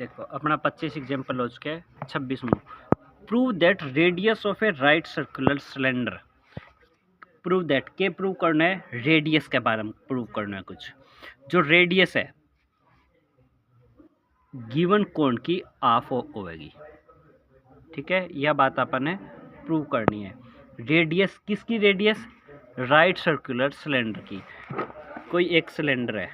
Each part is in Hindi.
देखो अपना 25 एग्जाम्पल हो चुके हैं। 26वां, prove that radius of a right circular cylinder. Prove that के प्रूव करना है, रेडियस के बारे में प्रूव करना है। कुछ जो रेडियस है गिवन कोण की हाफ होगी, ठीक है। यह बात अपन ने प्रूव करनी है। रेडियस किसकी? रेडियस राइट सर्कुलर सिलेंडर की। कोई एक सिलेंडर है,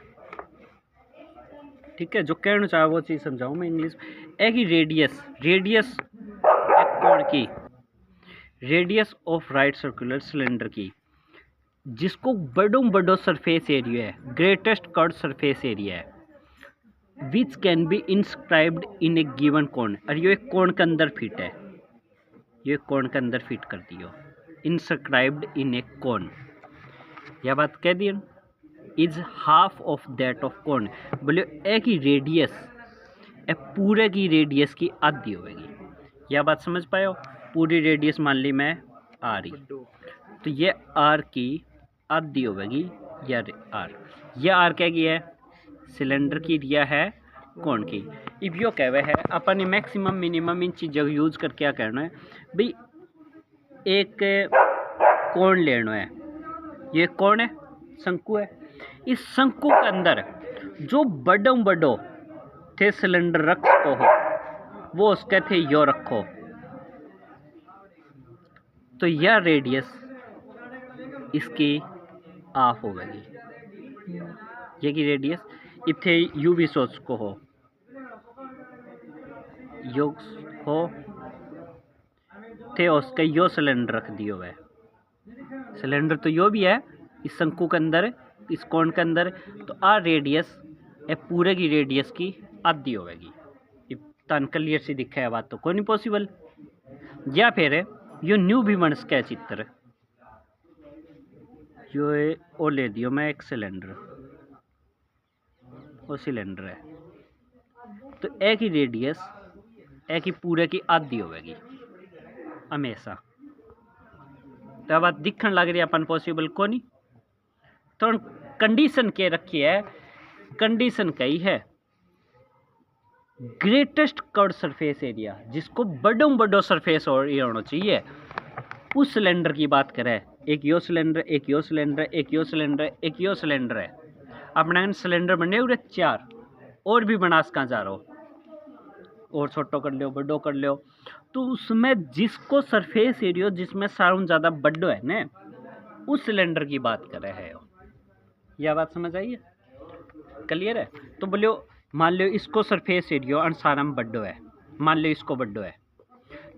ठीक है। जो कहना चाहे वो चीज़ समझाऊँ मैं इंग्लिश। एक ही रेडियस एक कोण की, radius of right circular cylinder की, जिसको बड़ो सरफेस एरिया है, ग्रेटेस्ट कर्व सरफेस एरिया है, which can be inscribed in A given कोण। और ये एक कोण के अंदर फिट है, ये कोण के अंदर फिट कर दियो, इंस्क्राइब्ड इन ए कोण। यह बात कह दी is half of that of कोण। बोले एक ही रेडियस पूरे की रेडियस की आधी होगी। यह बात समझ पाए हो? पूरी रेडियस मान ली मैं आर, तो ये आर की आधी होगी या आर। यह आर क्या की है? सिलेंडर की, दिया है कोण की। इब यो कहवे है अपन मैक्सिमम मिनिमम इन चीज़ों को यूज कर क्या करना है भाई। एक कोण लेना है, ये कोण है, शंकु है। इस शंकु के अंदर जो बड़ो थे सिलेंडर रख को हो, वो उसके थे यो रखो। तो यह रेडियस इसकी हाफ होगी। ये की रेडियस इथे यू भी सोच को हो, यो हो थे उसके यो सिलेंडर रख दियो है। सिलेंडर तो यो भी है इस शंकु के अंदर, इस कोण के अंदर। तो आ रेडियस पूरे की रेडियस की आधी होगी। तन क्लियर सी दिखा है बात, तो कोई नहीं पॉसिबल। या फिर यो न्यू भी बन सके चित्र। यो ओ ले दियो मैं एक सिलेंडर, वो सिलेंडर है, तो एक ही रेडियस एक ही पूरे की आधी होगी हमेशा। तो बात दिखने लग रही है अपन पॉसिबल को नहीं। तो कंडीशन के रखी है, कंडीशन कही है ग्रेटेस्ट कर्व सरफेस एरिया, जिसको बड़ो सरफेस एरिया होना चाहिए, उस सिलेंडर की बात करें। एक यो सिलेंडर, एक यो सिलेंडर, एक यो सिलेंडर, एक यो सिलेंडर है। अपने सिलेंडर बने हुए 4 और भी बना सका जा रहा हो, और छोटो कर लो, बड़ो कर लो। तो उसमें जिसको सरफेस एरिया जिसमें साउंड ज़्यादा बड़ो है ना, उस सिलेंडर की बात कर रहे हैं। यह बात समझ आई है? क्लियर है? तो बोलियो मान लो इसको सरफेस एरिया अनुसार हम बड़ो है, मान लो इसको बड़ो है,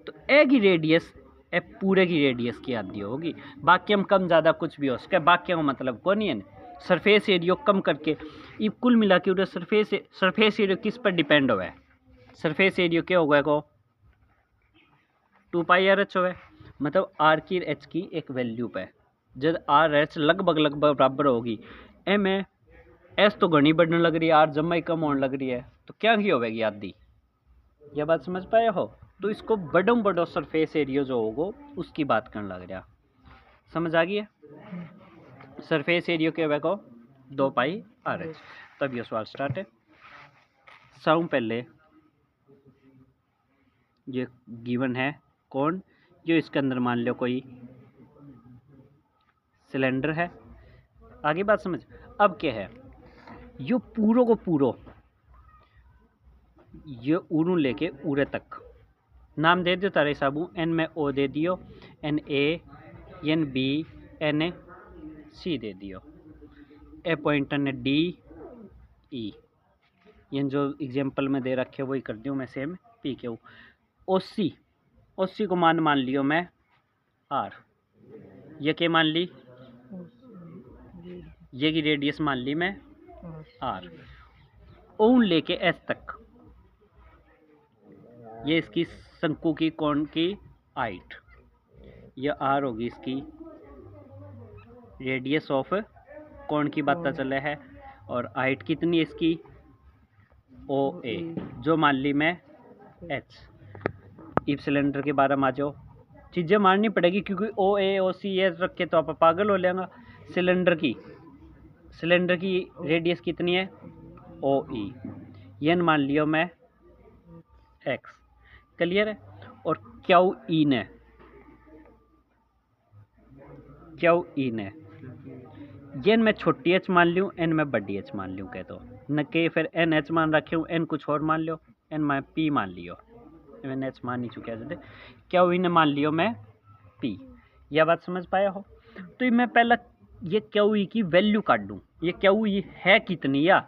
तो एक ही रेडियस पूरे की रेडियस की आधी होगी। बाकी हम कम ज़्यादा कुछ भी हो सके, बाकी का मतलब को नहीं है। सरफेस एरिया कम करके ये कुल मिला के सरफेस एरिया किस पर डिपेंड हुआ है? सरफेस एरिया क्या होगा को 2πr(h) हो, मतलब आर की एच की एक वैल्यू पे जब आर एच लगभग बराबर होगी, एम एस तो घनी बढ़ने लग रही है, आर जमा ही कम होने लग रही है, तो क्या की होगी आधी। यह बात समझ पाए हो? तो इसको बड़ो सरफेस एरिया जो होगा उसकी बात करने लग रहा। समझ आ गई है? सरफेस एरिया के वे को 2πr(h). तब ये सवाल स्टार्ट है। साउं पहले ये गिवन है कौन, जो इसके अंदर मान लो कोई सिलेंडर है। आगे बात समझ। अब क्या है, यो पूरो को पूरो ये उरू लेके उरे तक नाम दे दियो तारे साबू। एन में ओ दे दियो, Na, Nb, Nc दे दियो, ए पॉइंट ने DE। ये जो एग्जाम्पल में दे रखे वही कर दियो मैं सेम पी के। OC को मान लियो मैं R, ये के मान ली, ये की रेडियस मान ली मैं R। ओन लेके S तक ये इसकी शंकु की कोण की हाइट, यह R होगी इसकी रेडियस ऑफ कोण की पता चले है, और हाइट कितनी इसकी OA, जो मान ली मैं H। इफ सिलेंडर के बारे में आ जाओ, चीज़ें माननी पड़ेगी क्योंकि OA OC ये रखे तो आप पागल हो लेंगे। सिलेंडर की रेडियस कितनी है OE, ये मान लियो मैं एक्स। क्लियर है। और क्यू इन है, क्यू इन है, ये मैं छोटी एच मान लूँ, एन मैं बड़ी एच मान लूँ, कह दो न के फिर एन एच मान रखे हूँ, एन कुछ और मान लो, एन मैं पी मान लियो, मैंने एच मान ही चुका है, क्यू इन मान लियो मैं पी। यह बात समझ पाया हो। तो मैं पहला ये क्यू ई की वैल्यू काट दूँ, ये क्यू ई है कितनी, या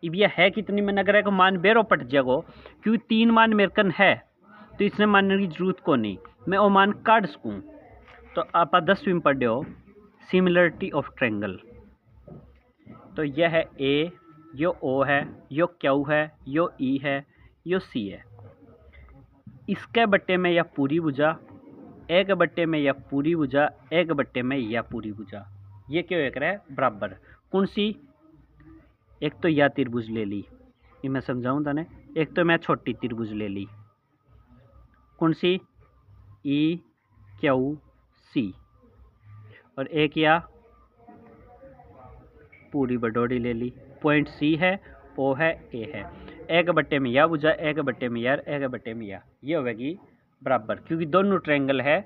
अब यह है कितनी मैंने अगर को मान बेरो पट जगो, क्योंकि 3 मान मेरे कन है तो इसने मानने की जरूरत को नहीं, मैं वो मान काट सकूँ। तो आप 10वीं में पढ़े हो सिमिलरिटी ऑफ ट्रायंगल। तो यह है ए, यो ओ है, यो क्यू है, यो ई है, यो सी है। इसके बट्टे में यह पूरी भुजा, एक बट्टे में यह पूरी भुजा, एक बट्टे में यह पूरी भुजा, ये क्यों एक रहा है बराबर। कौन सी, एक तो यह त्रिभुज ले ली, ये मैं समझाऊँ तने, एक तो मैं छोटी त्रिभुज ले ली, कौन सी, ई क्यू सी, और एक या पूरी बडोड़ी ले ली, पॉइंट सी है, ओ है, ए है, एक बट्टे में यह भुजा, एक बट्टे में यार, एक बट्टे में यह, ये होगी बराबर, क्योंकि दोनों ट्रायंगल है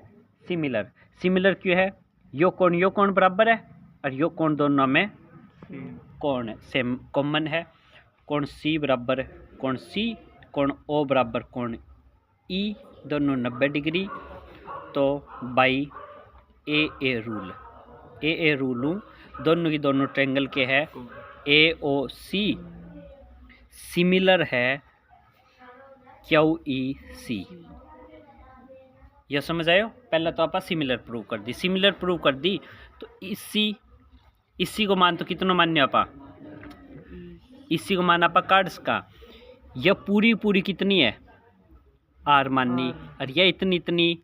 सिमिलर। सिमिलर क्यों है, यो कोण बराबर है, और यो कोण दोनों में कोण सेम कॉमन है। कोण सी बराबर कोण सी, कोण ओ बराबर कोण ई, दोनों 90 डिग्री। तो by a rule, a rule दोनों की दोनों ट्रायंगल के है ए ओ सी सिमिलर है क्यू ई सी। यह समझ आयो। पहला तो आप सिमिलर प्रूव कर दी, सिमिलर प्रूव कर दी तो इसी को मान तो कितना मान्य आपा, इसी को मान आपा कार्ड्स का, यह पूरी कितनी है आर माननी, और यह इतनी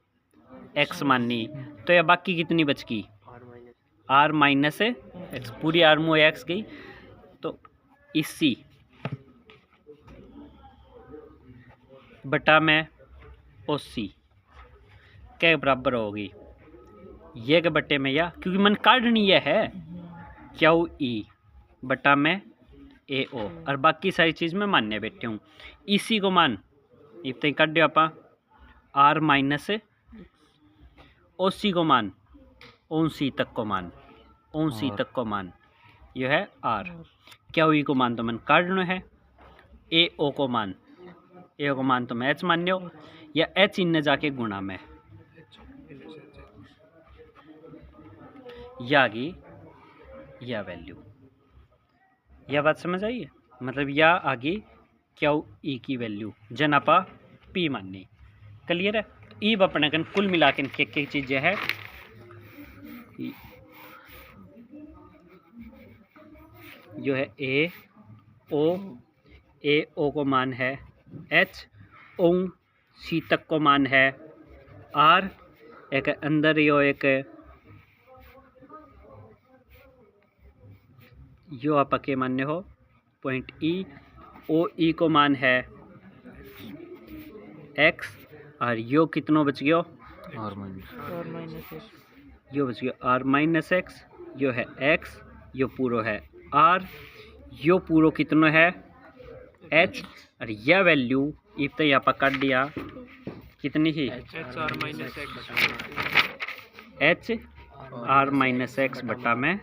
एक्स माननी, तो यह बाकी कितनी बच गई आर माइनस एक्स, पूरी आर में एक्स गई। तो इसी बटा में ओ सी के बराबर होगी, ये के बट्टे में या, क्योंकि मन काटनी यह है क्यू ई बटा में ए ओ, और बाकी सारी चीज़ में मान्य बैठे हूँ। इसी को मान इतने काट दो आपा आर माइनस ओ सी को मान ओन सी तक को मान, ओन सी तक को मान, यह है आर। क्यू ई को मान तो मन काटना है, ए ओ को मान, ए ओ को मान तो मैं एच मान लो, या एच इनने जाके गुणा में या की या वैल्यू। यह बात समझ आई है, मतलब या आगे क्यू ई की वैल्यू जन आपा पी माननी। क्लियर है। ई अपने कन कुल मिला के एक चीज़ है, जो है ए ओ को मान है एच, ओ सी तक को मान है आर, एक अंदर यो एक यो आप के मान्य हो पॉइंट ई, ओ ई को मान है एक्स, और यो कितनों बच गयो आर माइनस एक्स, यो बच गया आर माइनस एक्स, यो है एक्स, यो पूरो है आर, यो पूरो कितनो है एच, और यह वैल्यू इफ तो यहाँ पर काट दिया कितनी ही एच आर माइनस एक्स बटा में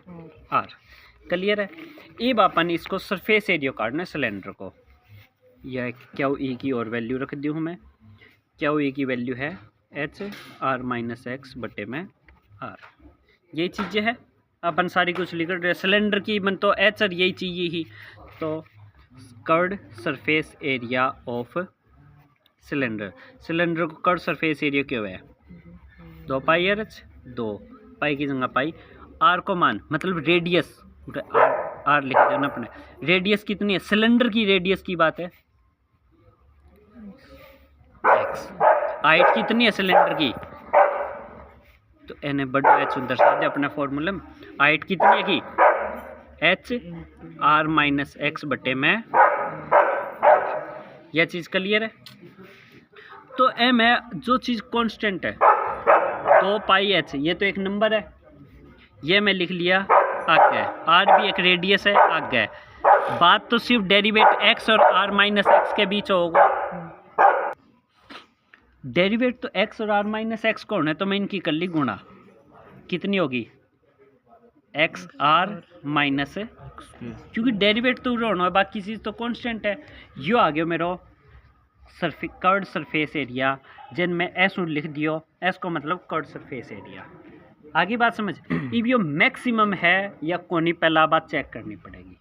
आर। क्लियर है। अब अपन इसको सरफेस एरिया काटना है सिलेंडर को। यह क्यू ई की और वैल्यू रख दी हूँ मैं, क्यू ई की वैल्यू है एच आर माइनस एक्स बटे में आर। यही चीज़ें है अपन सारी कुछ लिख रहे। सिलेंडर की बन तो एच और यही चाहिए ही, तो curved surface area of cylinder, cylinder को कर्ड सरफेस एरिया क्यों है 2 पाई एच, 2 पाई की जगह पाई, आर को मान मतलब रेडियस, आर लिख देना अपने। रेडियस कितनी है सिलेंडर की, रेडियस की बात है एक्स। हाइट कितनी है सिलेंडर की, तो एन बड़ा एच दर्शा दे अपने फॉर्मूले में। हाइट कितनी है की एच आर माइनस एक्स बटे में, यह चीज़ क्लियर है। तो एम है जो चीज़ कांस्टेंट है 2 पाई एच, ये तो एक नंबर है, ये मैं लिख लिया आगे, आर भी एक रेडियस है आगे। बात तो सिर्फ डेरिवेट एक्स और आर माइनस एक्स के बीच होगा। डेरिवेट तो एक्स और आर माइनस एक्स कौन है, तो मैं इनकी कर ली गुणा, कितनी होगी एक्स आर माइनस, क्योंकि डेरिवेट तो होना है, बाकी चीज़ तो कांस्टेंट है। यो आ गया मेरा कर्ड सरफेस एरिया, जिन में एस लिख दियो, एस को मतलब कर्ड सरफेस एरिया। आगे बात समझ। अब यो मैक्सिमम है या कोनी, पहला बात चेक करनी पड़ेगी,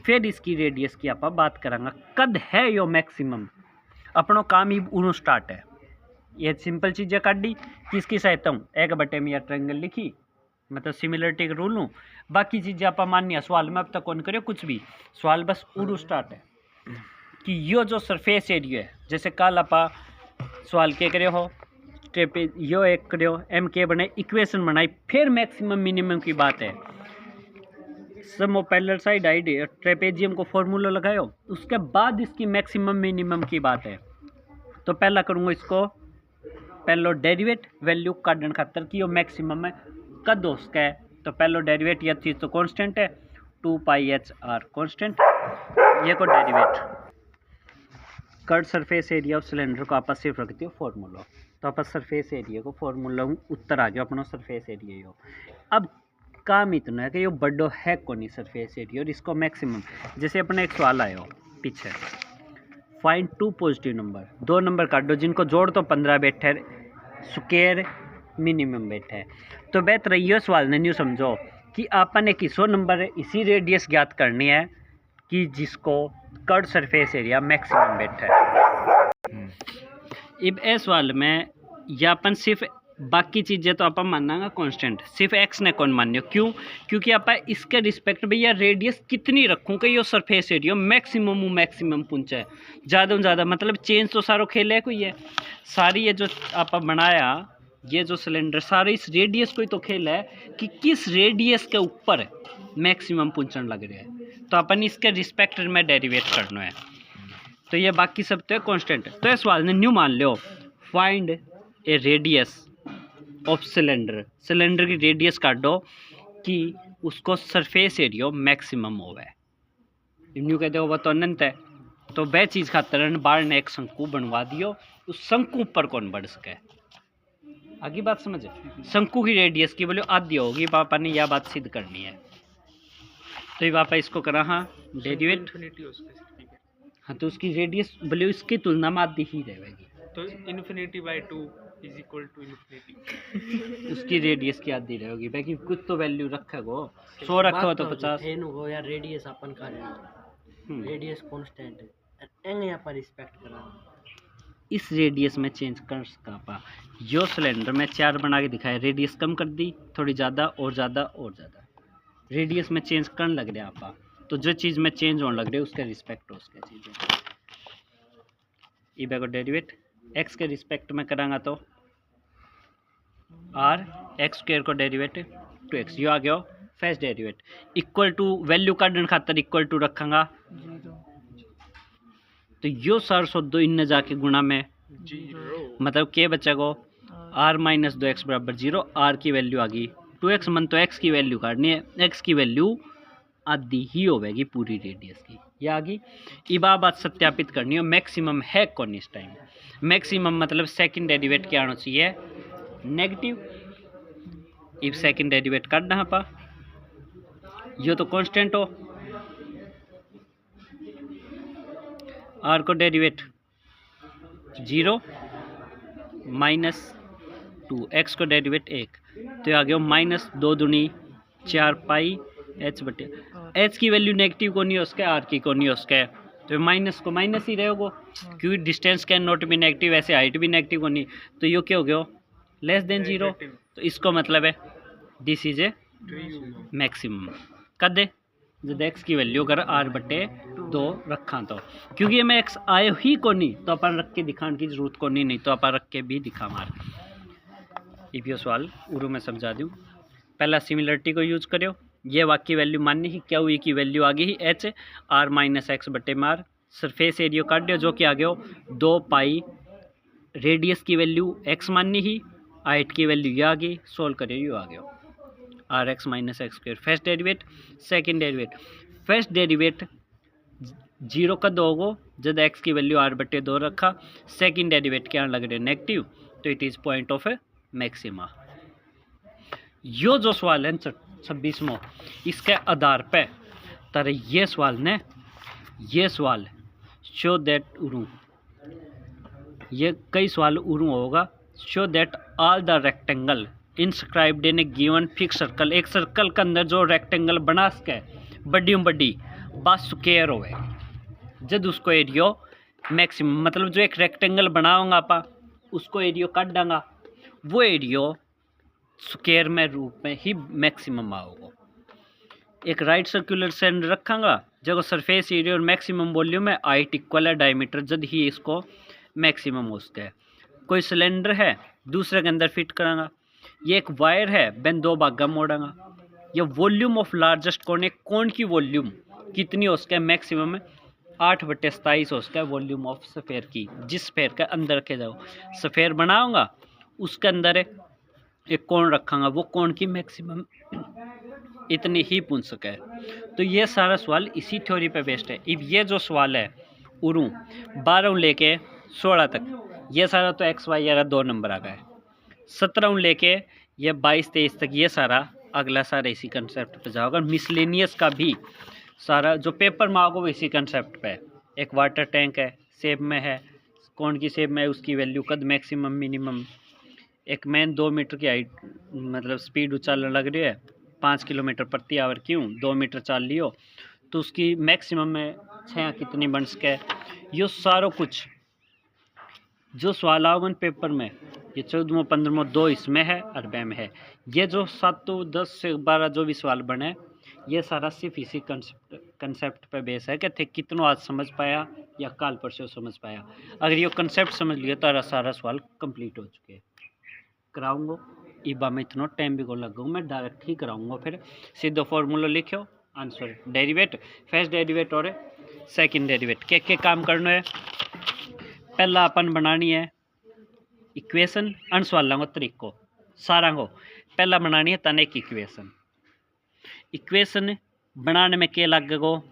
फिर इसकी रेडियस की आप बात करांगा। कद है यो मैक्सिमम, अपनों काम ही उन्हों स्टार्ट है। ये सिंपल चीज़ें काट दी, किसकी सहायता हूँ, एक बटे में या ट्रायंगल लिखी, मतलब सिमिलरिटी का रूल हूँ। बाकी चीज़ें आप मानिए सवाल में अब तक कौन करे कुछ भी, सवाल बस उरू स्टार्ट है कि यो जो सरफेस एरिया है, जैसे कल आप सवाल के करे हो ट्रेपेज, यो एक करे हो एम के बनाई, इक्वेशन बनाई, फिर मैक्सिमम मिनिमम की बात है। सम ऑफ पैरेलल साइड आइड ट्रेपेजियम को फॉर्मूला लगायो, उसके बाद इसकी मैक्सिमम मिनिमम की बात है। तो पहला करूँगा इसको, पहलो डेरिवेट वैल्यू काटने खातर कि यो मैक्सिमम है, कद उसका है। तो पहलो डेरिवेट यह चीज़ तो कांस्टेंट है, 2πh(r) कांस्टेंट, ये को derivative curved surface area of cylinder को आप सिर्फ रख दियो फॉर्मूला। तो आप सरफेस एरिया को फॉर्मूला उत्तर आ गया अपना सरफेस एरिया यो। अब काम इतना है कि यो बड़ो है कौन सरफेस एरिया, और इसको मैक्सिमम, जैसे अपने एक सवाल आया हो पीछे, फाइंड 2 पॉजिटिव नंबर, 2 नंबर काट दो जिनको जोड़ तो 15 बैठे, स्क्वायर मिनिमम बैठा है। तो बेहतर ये सवाल ने न्यू समझो कि आपने किसो नंबर इसी रेडियस ज्ञात करनी है कि जिसको कर्ड सरफेस एरिया मैक्सिमम बैठा है। अब इस सवाल में यापन सिर्फ बाकी चीज़ें तो आप मानना कांस्टेंट, सिर्फ एक्स ने कौन मान्यो, क्यों, क्योंकि आप इसके रिस्पेक्ट भैया रेडियस कितनी रखूँ कि यो सरफेस एरिया मैक्सिमम पूछा है, ज़्यादा से ज़्यादा, मतलब चेंज तो सारो खेल है कोई है, सारी ये जो आप बनाया ये जो सिलेंडर सारे इस रेडियस को ही तो खेल है कि किस रेडियस के ऊपर मैक्सिमम पूछने लग रहा है। तो अपन इसके रिस्पेक्ट में डेरिवेट करना है, तो ये बाकी सब तो कांस्टेंट है। तो इस सवाल ने न्यू मान लो, find a radius of cylinder, cylinder की रेडियस काट दो कि उसको सरफेस एरिया मैक्सिमम होवे, न्यू कहते हो वह तो अनंत है। तो वह चीज़ खातर बाहर ने एक शंकु बनवा दियो, उस शंकु पर कौन बढ़ सके, आगे बात समझे। शंकु की रेडियस की वैल्यू आधी होगी, पापा ने यह बात सिद्ध करनी है। तो ये पापा इसको करा, हाँ डेरिवेट, हाँ तो उसकी रेडियस वैल्यू इसकी तुलना में आधी ही रहेगी, तो infinity by 2 is equal to infinity, उसकी रेडियस की आधी रहेगी, बाकी कुछ तो वैल्यू रखेगो, 100 रखा हो तो 50 हो या रेडियस अपन का रेडियस कांस्टेंट है, एंगे यहाँ पर रिस्पेक्ट करना, इस रेडियस में चेंज कर सका पा। जो सिलेंडर में 4 बना के दिखाया, रेडियस कम कर दी थोड़ी ज़्यादा और ज़्यादा और ज़्यादा, रेडियस में चेंज करने लग रहा आपा। तो जो चीज़ में चेंज होने लग रही है उसके रिस्पेक्ट हो उसके चीज़ें, ई को डेरिवेट एक्स के रिस्पेक्ट में करांगा तो आर एक्स स्क्वायर को डेरिवेट 2x, यो आ गया first derivate, equal to value काटने खातर इक्वल टू रखांगा, तो यो सर सो दो इन जाके गुणा में 0, मतलब के बचेगा r माइनस 2x बराबर 0, r की वैल्यू आ गई 2x, मन तो x की वैल्यू काटनी है, x की वैल्यू आधी ही होगी पूरी रेडियस की, ये आ गई। इबा बात सत्यापित करनी हो मैक्सिमम है कौन इस टाइम, मैक्सिमम मतलब सेकंड डेरिवेट क्या आना चाहिए नेगेटिव, इब सेकंड डेरिवेट काटना पा, यो तो कांस्टेंट हो, r को डेरिवेट 0 माइनस 2, x को डेरिवेट 1, तो आ गया माइनस 2 दूनी 4 पाई h बटे, h की वैल्यू नेगेटिव को नहीं हो उसके, r की को नहीं हो उसके, तो माइनस को माइनस ही रहेगा क्योंकि डिस्टेंस कैन नॉट भी नेगेटिव, ऐसे हाइट भी नेगेटिव को नहीं, तो यो क्या हो गया लेस देन 0, तो इसको मतलब है दिस इज ए मैक्सिमम कर दे जब x की वैल्यू अगर r बटे 2 रखा, तो क्योंकि ये में x आए ही को नहीं तो अपन रख के दिखाने की जरूरत को नहीं, तो अपन रख के भी दिखा मार। इपियो सवाल उरू में समझा दूँ, पहला सिमिलरिटी को यूज करो, ये वाक्य वैल्यू माननी ही क्या हुई की वैल्यू आ गई h r माइनस एक्स बटे मार, सरफेस एरिया काट दियो जो कि आ गया 2 पाई, रेडियस की वैल्यू x माननी ही, हाइट की वैल्यू ये आ गई, सोल्व करिए यू आ गया r x minus x square, first derivate second derivate, first derivate zero कद होगो जब एक्स की वैल्यू r/2 रखा, सेकंड डेरिवेट क्या लग रहे नेगेटिव, तो it is point of maxima. यो जो सवाल है 26वां, इसके आधार पे तारे ये सवाल ने, ये सवाल शो दैट उरू, ये कई सवाल उरू होगा। Show that all the rectangle inscribed in A given fix circle, एक सर्कल के अंदर जो रेक्टेंगल बना सके बड़ी बस स्क्वायर होवे, जब उसको एरियो मैक्सिमम, मतलब जो एक रेक्टेंगल बनाऊंगा आपा उसको एरियो काट डांगा, वो एरियो स्क्वायर में रूप में ही मैक्सिमम आओगे। एक राइट सर्कुलर सिलेंडर रखांगा जब सरफेस एरिया और मैक्सिमम वॉल्यूम है, हाइट इक्वल है डायमीटर, जब ही इसको मैक्सिमम हो सके। कोई सिलेंडर है दूसरे के अंदर फिट करांगा, ये एक वायर है बेन दो भागा मोड़ांगा, ये वॉल्यूम ऑफ लार्जेस्ट कौन है, कौन की वॉल्यूम कितनी हो सके मैक्सिमम है 8/27 हो सके वॉल्यूम ऑफ स्फेयर की, जिस स्फेयर के अंदर रखे जाओ स्फेयर बनाऊंगा उसके अंदर एक कोण रखांगा, वो कोण की मैक्सिमम इतनी ही पूछ सके। तो ये सारा सवाल इसी थ्योरी पे बेस्ड है। अब ये जो सवाल है उरू 12 लेके 16 तक, ये सारा तो एक्स वाई यार 2 नंबर आ गए। 17 लेके ये 22-23 तक ये सारा अगला सारा इसी कंसेप्ट पे जाओगे। मिसलेनियस का भी सारा जो पेपर में आओगे वो इसी कंसेप्ट पे है। एक वाटर टैंक है, शेप में है, कौन की शेप में है, उसकी वैल्यू कद मैक्सिमम मिनिमम। एक मैन 2 मीटर की हाइट मतलब स्पीड उछालने लग रही है 5 किलोमीटर प्रति आवर, क्यों 2 मीटर चाल लियो तो उसकी मैक्सिमम में 6 कितनी बन सके। ये सारा कुछ जो सवाल आओगे पेपर में, ये 14वां 15वां 2 इसमें है और में है। ये जो 7 10 से 12 जो भी सवाल बने ये सारा सिर्फ इसी कंसेप्ट पे बेस है कि थे कितनों आज समझ पाया या कल परसों समझ पाया। अगर ये कंसेप्ट समझ लिया तो सारा सवाल कंप्लीट हो चुके कराऊंगा। इबा में इतना टाइम भी को लगाऊँ, मैं डायरेक्ट ही कराऊंगा। फिर सीधा फॉर्मूला लिखो, आंसर डेरिवेट, फर्स्ट डेरिवेट और सेकंड डेरिवेट के काम करना है। पहला अपन बनानी है इक्वेशन, अन सवालों को तरीको सारा को पहला बनानी है तने एक इक्वेशन। इक्वेशन बनाने में क्या लगेगो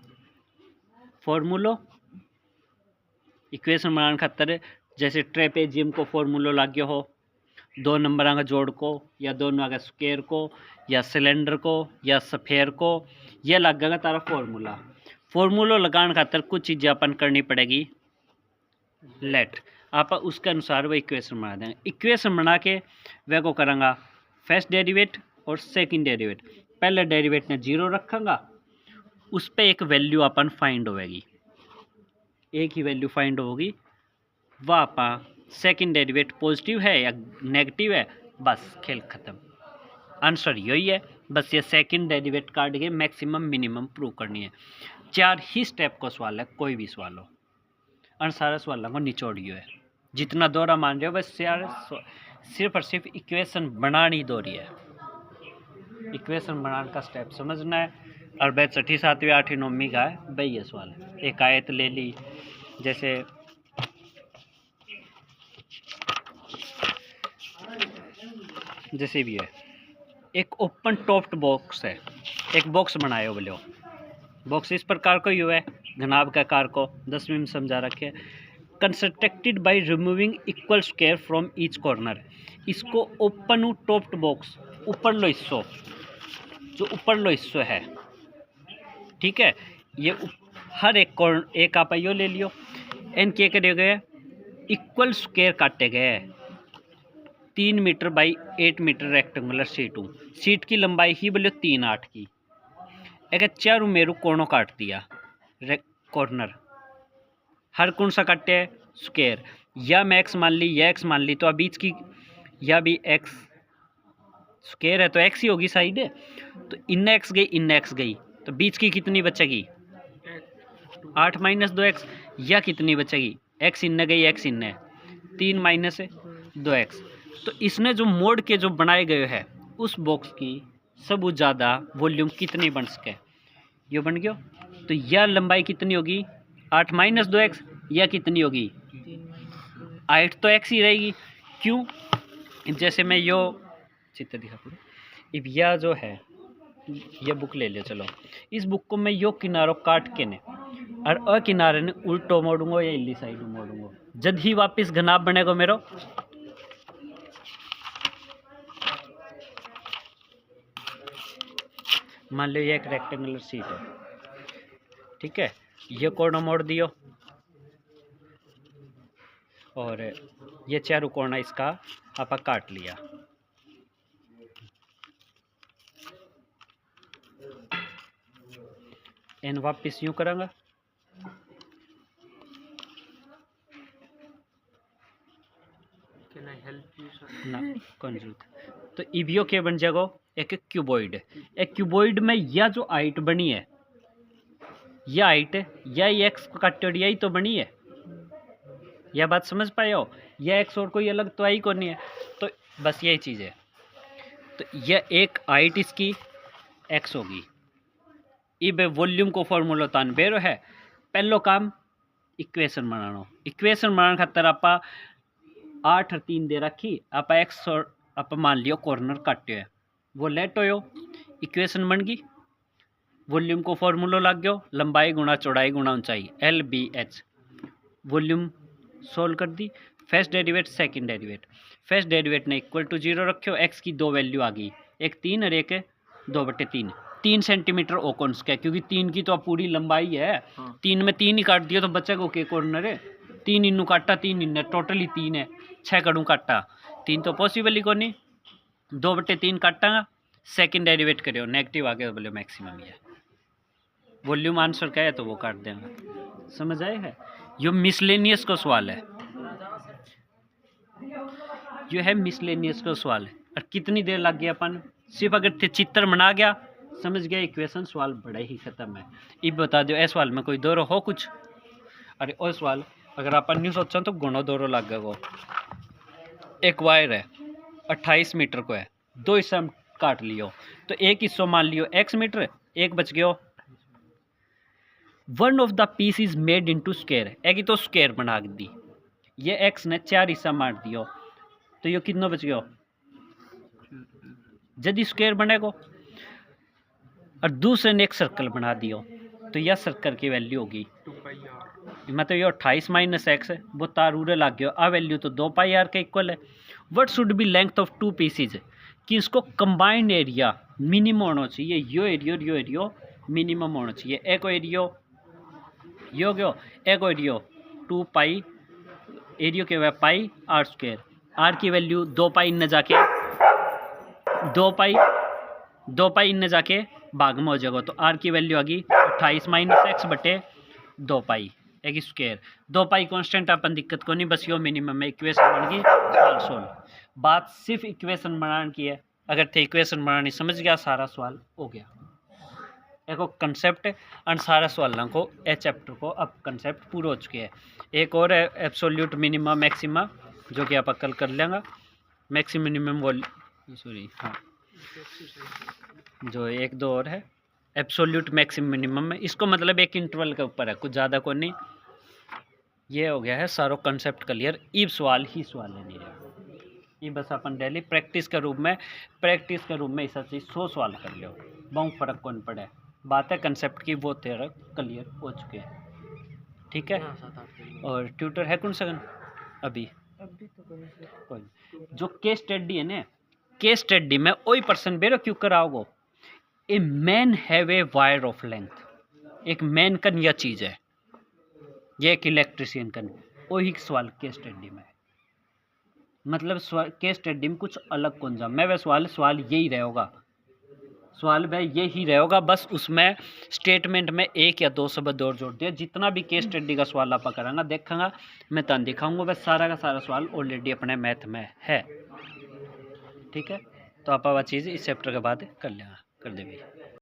फॉर्मूलो, इक्वेशन बनाने खातर जैसे ट्रेपेजियम को फॉर्मूलो लागे हो 2 नंबर का जोड़ को या दोनों का स्क्वायर को या सिलेंडर को या स्फेयर को, यह लगेगा तारा फॉर्मूला। फॉर्मूला लगाने खातर कुछ चीज़ें अपन करनी पड़ेगी लेट, आप उसके अनुसार वो इक्वेशन बना देंगे। इक्वेशन बना के वह को करेंगा फर्स्ट डेरिवेट और सेकंड डेरिवेट। पहले डेरिवेट ने 0 रखेंगा, उस पर एक वैल्यू अपन फाइंड होगी, एक ही वैल्यू फाइंड होगी, वह आप सेकंड डेरिवेट पॉजिटिव है या नेगेटिव है, बस खेल खत्म। आंसर यही है, बस ये सेकंड डेरिवेट काट के मैक्सिमम मिनिमम प्रूव करनी है। 4 ही स्टेप का सवाल है, कोई भी सवाल हो, और सारे सवालों को निचोड़ियो है। जितना दौरा मान रहे हो बस यार सिर्फ और सिर्फ इक्वेशन बनानी दौरी है। इक्वेशन बनाने का स्टेप समझना है। और भाई 6ठी 7वीं 8वीं 9वीं का है भाई ये सवाल है। एक आयत ले ली, जैसे भी है, एक ओपन टॉप्ड बॉक्स है, एक बॉक्स बनाए हो बोले, बॉक्स इस प्रकार को यू है घनाभ का आकार को 10वीं में समझा रखे, constructed by removing equal square from each corner. इसको ओपन टॉप्ड बॉक्स ऊपर लो हिस्सों, जो ऊपर लो हिस्सों है, ठीक है, ये हर एक कॉर्नर एक आप यो ले लियो, एन क्या करे गए इक्वल स्क्वायर काटे गए 3 metre by 8 metre rectangular sheet की लंबाई ही बोले 3/8 की। अगर 4 मेरू कोणों काट दिया कॉर्नर, हर कौन सा काटे है स्क्वायर, या मैं एक्स मान ली या एक्स मान ली, तो अब बीच की या भी एक्स स्क्वायर है तो एक्स ही होगी साइड है, तो इन एक्स गई इन एक्स गई, तो बीच की कितनी बचेगी 8 - 2x, या कितनी बचेगी एक्स इन गई एक्स इन 3 - 2x। तो इसने जो मोड़ के जो बनाए गए हैं उस बॉक्स की सब ज़्यादा वॉल्यूम कितनी बन सके, ये बन गया। तो यह लंबाई कितनी होगी 8 - 2x, या कितनी होगी 8 तो x ही रहेगी, क्यों। जैसे मैं यो चित्र दिखा पूरा, अब यह जो है ये बुक ले लियो, चलो इस बुक को मैं यो किनारों काट के ने और अ किनारे ने उल्टो मोड़ूंगो या इली साइड मोड़ूंगो जद ही वापस घनाभ बनेगा मेरो। मान लो ये एक रेक्टेंगुलर शीट है, ठीक है, ये कोना मोड़ दियो और ये चारों कोना इसका आपा काट लिया। इन वापस यूं करेंगे, Can I help you, sir? ना कौन जरूरत। तो इबियो के बन जाएगा एक क्यूबॉइड। एक क्यूबॉइड में यह जो हाइट बनी है, यह हाइट या एक्स को काटे यही तो बनी है। यह बात समझ पाए हो? यह एक्स और कोई अलग तो आई को नहीं है, तो बस यही चीज़ है। तो यह एक हाइट इसकी एक्स होगी। इब वॉल्यूम को फॉर्मूला तान बेरो है। पहलो काम इक्वेशन बनानो। इक्वेशन बनाने खातर आपा 8 और 3 दे रखी, आप एक्स और आप मान लियो कॉर्नर काट्यो है, वो लेट हो इक्वेशन बन गई। वॉल्यूम को फॉर्मूला लग गयो, लंबाई गुणा चौड़ाई गुणा ऊंचाई LBH। वॉल्यूम सोल्व कर दी। First derivate second derivate. First derivate ने इक्वल टू 0 रखियो। एक्स की दो वैल्यू आ गई, एक 3 और एक 2/3। 3 सेंटीमीटर ओकोन्स का, क्योंकि 3 की तो पूरी लंबाई है। 3 में 3 ही काट दिया तो बचेगा के कॉर्नर है। 3 इनू काटा 3 इन टोटली 3 है, 6 कड़ू काटा 3 तो पॉसिबल ही को नहीं। 2/3 काटा, सेकंड डेरिवेट करो, नेगेटिव आ गया बोले मैक्सिमम ही है। वॉल्यूम आंसर क्या है तो वो काट देना। समझ आए है? यो मिसलेनियस का सवाल है, यो है मिसलेनियस का सवाल है। और कितनी देर लग गया अपन, सिर्फ अगर चित्र बना गया समझ गया इक्वेशन, सवाल बड़ा ही खत्म है। अब बता दो इस सवाल में कोई दोरो हो कुछ? अरे ओ सवाल अगर अपन नहीं सोचा तो गुणो दोरो लग गया। वो एक वायर है 28 मीटर को है, 2 हिस्सा में काट लियो, तो एक हिस्सा मान लियो x मीटर, एक बच गयो। One of the piece is made into square, एक ही तो स्क्वायर बना दी। ये x ने 4 हिस्सा मार दियो, तो ये कितना बच गयो? यदि स्क्वायर बनेगा और दूसरे ने एक सर्कल बना दियो, तो यह सर्कल की वैल्यू होगी 2πr। मतलब ये 28 माइनस एक्स है, वो तार उड़े लग गया। आ वैल्यू तो 2πr के इक्वल है। What should be length of 2 pieces, कि इसको कंबाइंड एरिया मिनिमम होना चाहिए। यो एरियो यो एरियो मिनिमम होना चाहिए। एक एरियो यो गयो, एक एरियो 2π एरियो के वह पाई r स्क्वायर। r की वैल्यू 2π इन जाके 2π इन जाके भाग में हो जाएगा, तो r की वैल्यू आ गई 28 माइनस एक्स बटे 2π एक स्क्वायर। 2π कांस्टेंट अपन दिक्कत को नहीं, बस यो मिनिमम है। इक्वेशन बन गई, सवाल सोल्व। बात सिर्फ इक्वेशन बनाने की है। अगर थे इक्वेशन बनानी समझ गया सारा सवाल हो गया। एक कंसेप्ट और सारा सवालों को ए चैप्टर को अब कंसेप्ट पूरा हो चुके हैं। एक और है एब्सोल्यूट मिनिमा मैक्सिमा, जो कि आप कल कर लेंगे। मैक्सिमम मिनिमम सॉरी हाँ, जो एक दो और है एब्सोल्यूट मैक्सिमम मिनिमम में, इसको मतलब एक इंटरवल के ऊपर है, कुछ ज़्यादा को नहीं। ये हो गया है सारो कंसेप्ट क्लियर। ई सवाल ही सवाल है नहीं रहा, ये बस अपन डेली प्रैक्टिस के रूप में ऐसा चीज़ 100 सवाल कर लो, बहुत फ़र्क कौन पड़े। बात है कंसेप्ट की, वो तेरा क्लियर हो चुके हैं, ठीक है। और ट्यूटर है कौन सा अभी तो कोई जो केस स्टडी है ना, केस स्टडी में वही पर्सन बेरो क्यों कराओगे। A man have a wire of length, एक मैन कन यह चीज़ है, ये एक इलेक्ट्रिशियन कन, वही सवाल केस स्टडी में। मतलब केस स्टडी में कुछ अलग कौन सा मैं वह सवाल यही रहेगा, सवाल वह यही रहेगा, बस उसमें स्टेटमेंट में एक या दो शब्द और जोड़ दिया। जितना भी केस स्टडी का सवाल आप करांगा देखांगा, मैं तन दिखाऊंगा, बस सारा का सारा सवाल ऑलरेडी अपने मैथ में है, ठीक है। तो आप वह चीज़ इस चैप्टर के बाद कर लेंगे, कर दे भाई।